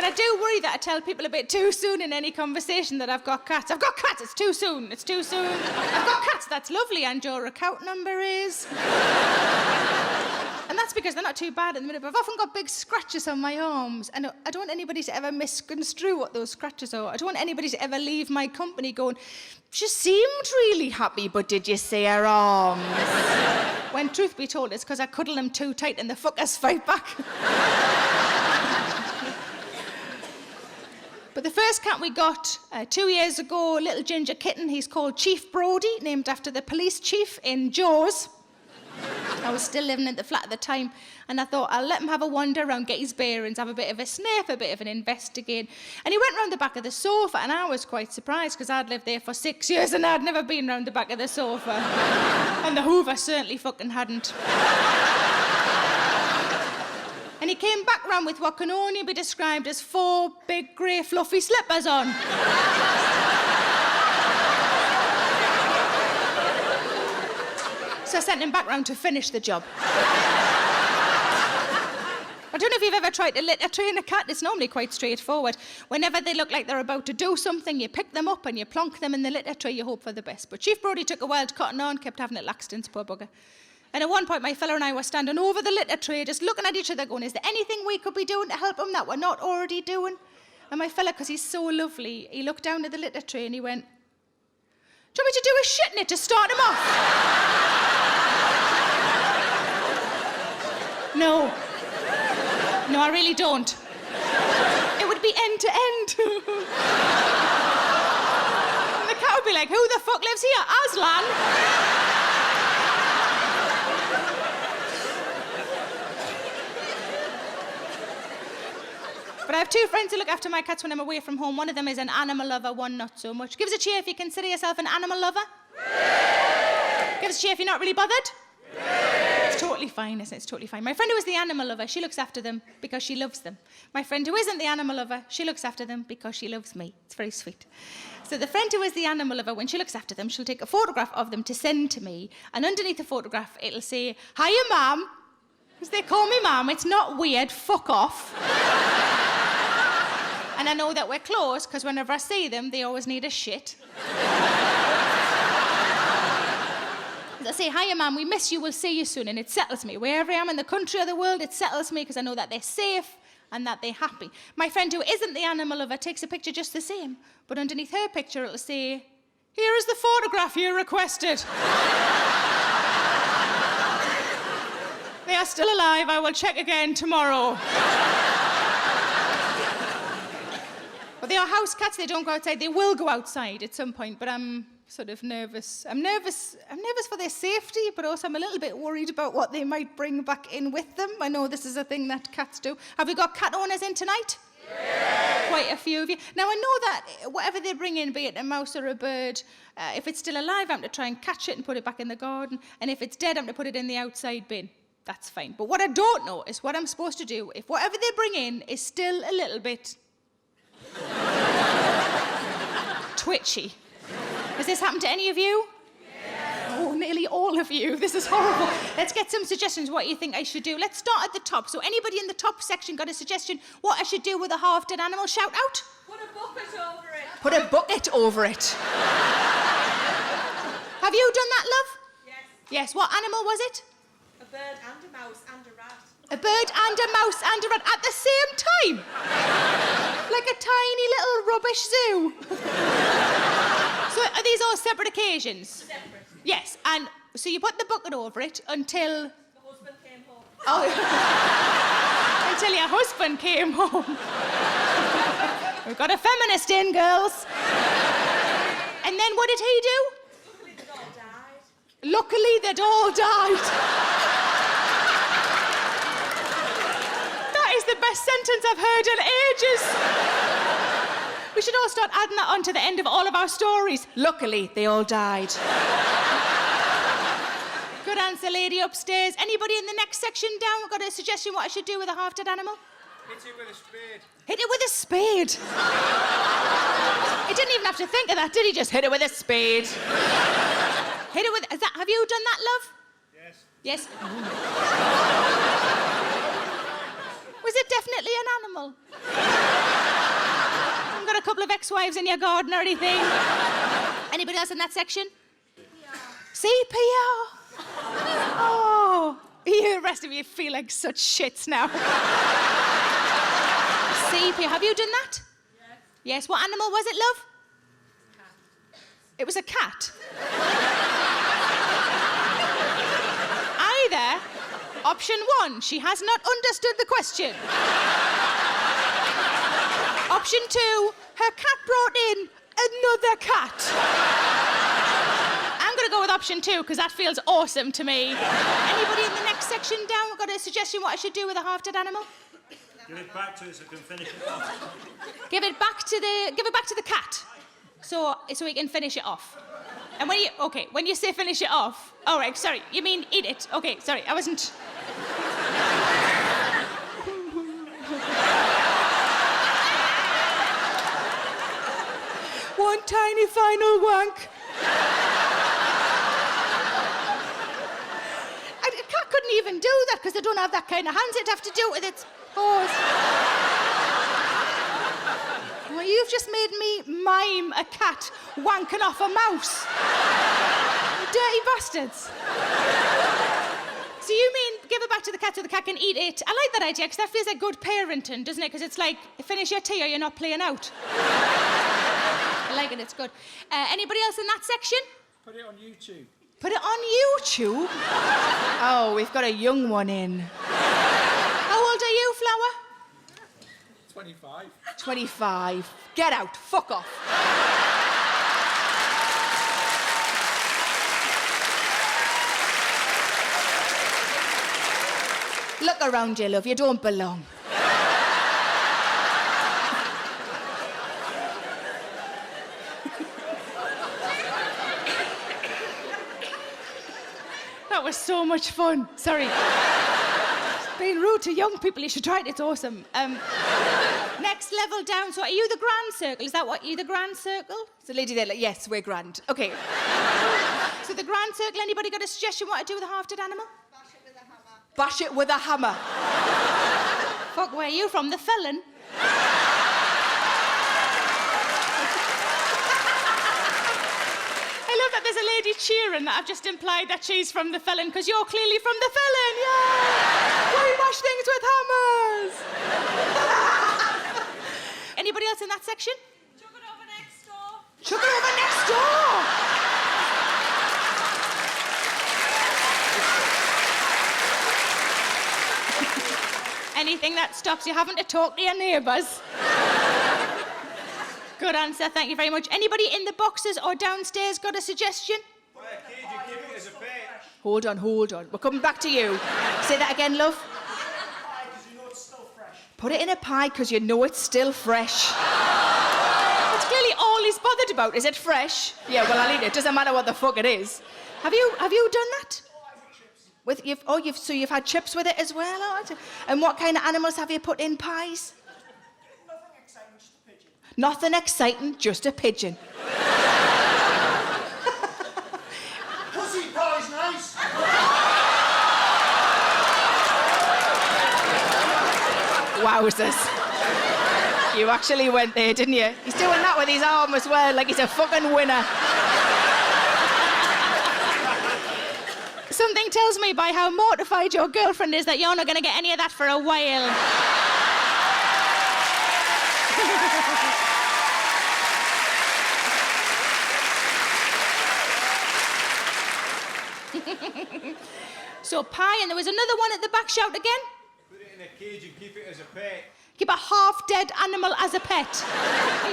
But I do worry that I tell people a bit too soon in any conversation that I've got cats. I've got cats, it's too soon, it's too soon. I've got cats, that's lovely, and your account number is... And that's because they're not too bad at the minute, but I've often got big scratches on my arms, and I don't want anybody to ever misconstrue what those scratches are. I don't want anybody to ever leave my company going, she seemed really happy, but did you see her arms? When truth be told, it's because I cuddle them too tight and the fuckers fight back. But the first cat we got 2 years ago, a little ginger kitten, he's called Chief Brody, named after the police chief in Jaws. I was still living at the flat at the time, and I thought I'll let him have a wander around, get his bearings, have a bit of a sniff, a bit of an investigate. And he went round the back of the sofa, and I was quite surprised because I'd lived there for 6 years and I'd never been round the back of the sofa. And the Hoover certainly fucking hadn't. And he came back round with what can only be described as 4 big grey fluffy slippers on. So I sent him back round to finish the job. I don't know if you've ever tried to litter train a cat. It's normally quite straightforward. Whenever they look like they're about to do something, you pick them up and you plonk them in the litter tray, you hope for the best. But Chief Brody took a wild cotton on, kept having it Laxton's, poor bugger. And at one point, my fella and I were standing over the litter tray, just looking at each other going, is there anything we could be doing to help him that we're not already doing? And my fella, because he's so lovely, he looked down at the litter tray and he went, do you want me to do a shit in it to start him off? No. No, I really don't. It would be end to end. And the cat would be like, who the fuck lives here? Aslan? But I have 2 friends who look after my cats when I'm away from home. One of them is an animal lover, one not so much. Give us a cheer if you consider yourself an animal lover. Give us a cheer if you're not really bothered. It's totally fine, isn't it? It's totally fine. My friend who is the animal lover, she looks after them because she loves them. My friend who isn't the animal lover, she looks after them because she loves me. It's very sweet. So the friend who is the animal lover, when she looks after them, she'll take a photograph of them to send to me, and underneath the photograph, it'll say, hiya, ma'am. Because they call me ma'am. It's not weird. Fuck off. And I know that we're close, because whenever I see them, they always need a shit. I say, hiya, ma'am, we miss you, we'll see you soon, and it settles me. Wherever I am in the country or the world, it settles me, because I know that they're safe and that they're happy. My friend who isn't the animal lover takes a picture just the same, but underneath her picture, it'll say, here is the photograph you requested. They are still alive, I will check again tomorrow. But they are house cats, they don't go outside. They will go outside at some point, but I'm sort of nervous. I'm nervous for their safety, but also I'm a little bit worried about what they might bring back in with them. I know this is a thing that cats do. Have we got cat owners in tonight? Yeah. Quite a few of you. Now, I know that whatever they bring in, be it a mouse or a bird, if it's still alive, I'm to try and catch it and put it back in the garden, and if it's dead, I'm to put it in the outside bin. That's fine. But what I don't know is what I'm supposed to do if whatever they bring in is still a little bit twitchy. Has this happened to any of you? Yeah. Oh, nearly all of you. This is horrible. Let's get some suggestions what you think I should do. Let's start at the top. So anybody in the top section got a suggestion what I should do with a half-dead animal? Shout out. Put a bucket over it. Put a bucket over it. Have you done that, love? Yes. Yes. What animal was it? A bird and a mouse and a rat. A bird and a mouse and a rat at the same time? Like a tiny little rubbish zoo. So are these all separate occasions? Separate. Yes, and so you put the bucket over it until... The husband came home. Oh, until your husband came home. We've got a feminist in, girls. And then what did he do? Luckily, they all died. Luckily, they'd all died. That is the best sentence I've heard in ages. We should all start adding that on to the end of all of our stories. Luckily, they all died. Good answer, lady upstairs. Anybody in the next section down got a suggestion what I should do with a half-dead animal? Hit it with a spade. Hit it with a spade. He didn't even have to think of that, did he? Just hit it with a spade. Hit it with... have you done that, love? Yes. Yes. Was it definitely an animal? a couple of ex-wives in your garden or anything? Anybody else in that section? CPR. Oh, you, the rest of you feel like such shits now. CPR. Have you done that? Yes. Yes. What animal was it, love? Cat. It was a cat. Either option 1, she has not understood the question. Option 2, her cat brought in another cat. I'm going to go with option 2 because that feels awesome to me. Anybody in the next section down got a suggestion what I should do with a half-dead animal? Give it back to us so we can finish it off. Give it back to the cat, so we can finish it off. And when you say finish it off, all right, sorry, you mean eat it? Okay, sorry, I wasn't. One tiny final wank. A cat couldn't even do that because they don't have that kind of hands. It'd have to do it with its paws. Well, you've just made me mime a cat wanking off a mouse. You dirty bastards. So you mean give it back to the cat so the cat can eat it? I like that idea because that feels like good parenting, doesn't it? Because it's like, finish your tea or you're not playing out. I like it, it's good. Anybody else in that section? Put it on YouTube. Put it on YouTube? Oh, we've got a young one in. How old are you, Flower? 25. 25. Get out. Fuck off. Look around you, love. You don't belong. That was so much fun. Sorry. Being rude to young people, you should try it. It's awesome. Next level down. So are you the grand circle? Is that what you the grand circle? It's a lady there like, yes, we're grand. Okay. So the grand circle, anybody got a suggestion what to do with a half-dead animal? Bash it with a hammer. Fuck, where are you from? The felon? I love that there's a lady cheering that I've just implied that she's from the felon because you're clearly from the felon. Yeah! We bash things with hammers. Anybody else in that section? Chuck it over next door. Chuck it over next door. Anything that stops you having to talk to your neighbours. Good answer, thank you very much. Anybody in the boxes or downstairs got a suggestion? Buy a cage and keep it as a pet. Hold on. We're coming back to you. Say that again, love. Pie, because you know it's still fresh. Put it in a pie because you know it's still fresh. That's clearly all he's bothered about. Is it fresh? Yeah, well, I'll eat it. Doesn't matter what the fuck it is. Have you done that? You've had chips with it as well? Oh, and what kind of animals have you put in pies? Nothing exciting, just a pigeon. Pussy pie's nice. Wowzers. You actually went there, didn't you? He's doing that with his arm as well, like he's a fucking winner. Something tells me by how mortified your girlfriend is that you're not going to get any of that for a while. So pie, and there was another one at the back. Shout again. Put it in a cage and keep it as a pet. Keep a half-dead animal as a pet.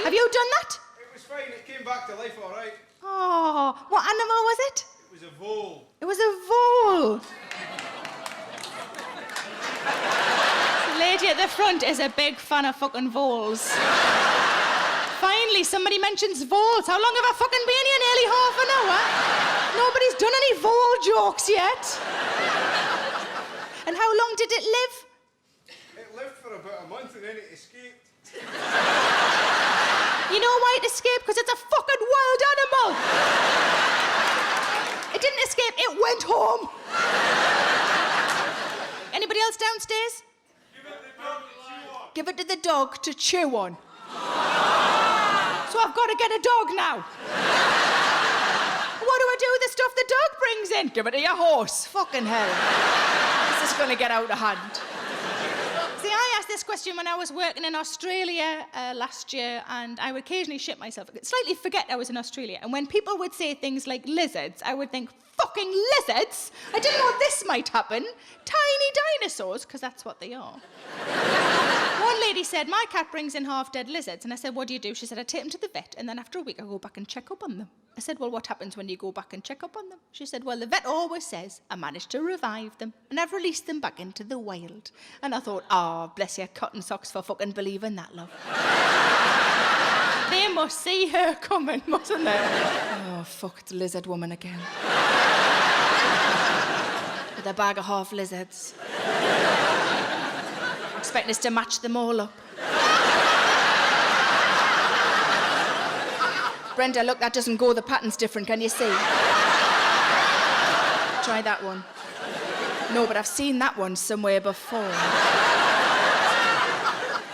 Have you done that? It was fine, it came back to life all right. Oh, what animal was it? It was a vole. It was a vole. The lady at the front is a big fan of fucking voles. Finally, somebody mentions voles. How long have I fucking been here? Nearly half an hour. Nobody's done any vole jokes yet. And how long did it live? It lived for about a month and then it escaped. You know why it escaped? Because it's a fucking wild animal. It didn't escape, it went home. Anybody else downstairs? Give it to the dog to chew on. Give it to the dog to chew on. So I've got to get a dog now. What do I do with the stuff the dog brings in? Give it to your horse. Fucking hell. This is going to get out of hand. See, I asked this question when I was working in Australia last year, and I would occasionally shit myself. I'd slightly forget I was in Australia. And when people would say things like lizards, I would think, fucking lizards? I didn't know this might happen. Tiny dinosaurs, because that's what they are. One lady said, my cat brings in half-dead lizards. And I said, what do you do? She said, I take them to the vet, and then after a week I go back and check up on them. I said, well, what happens when you go back and check up on them? She said, well, the vet always says, I managed to revive them, and I've released them back into the wild. And I thought, oh, bless your cotton socks for fucking believing that, love. They must see her coming, mustn't they? Oh, fuck, it's lizard woman again. With a bag of half lizards. Expecting us to match them all up. Brenda, look, that doesn't go. The pattern's different. Can you see? Try that one. No, but I've seen that one somewhere before.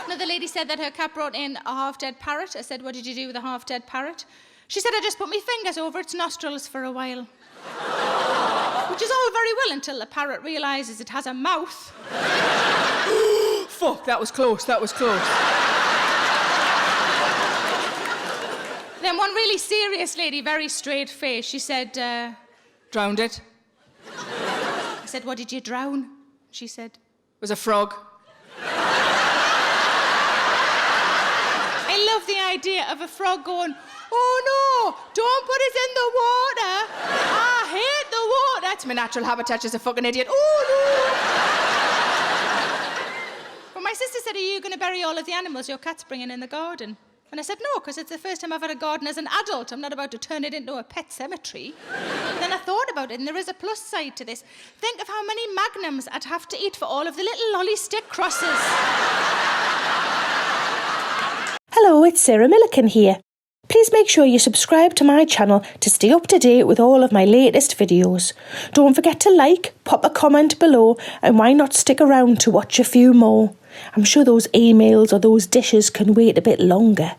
Another lady said that her cat brought in a half-dead parrot. I said, what did you do with a half-dead parrot? She said, I just put my fingers over its nostrils for a while. Which is all very well until the parrot realises it has a mouth. Fuck, that was close, that was close. Then one really serious lady, very straight face, she said, drowned it. I said, what did you drown? She said, it was a frog. I love the idea of a frog going, oh no, don't put us in the water. I hate the water. That's my natural habitat, just a fucking idiot. Oh no. But my sister said, are you going to bury all of the animals your cat's bringing in the garden? And I said, no, because it's the first time I've had a garden as an adult. I'm not about to turn it into a pet cemetery. And then I thought about it, and there is a plus side to this. Think of how many magnums I'd have to eat for all of the little lolly stick crosses. Hello, it's Sarah Millican here. Please make sure you subscribe to my channel to stay up to date with all of my latest videos. Don't forget to like, pop a comment below, and why not stick around to watch a few more? I'm sure those emails or those dishes can wait a bit longer.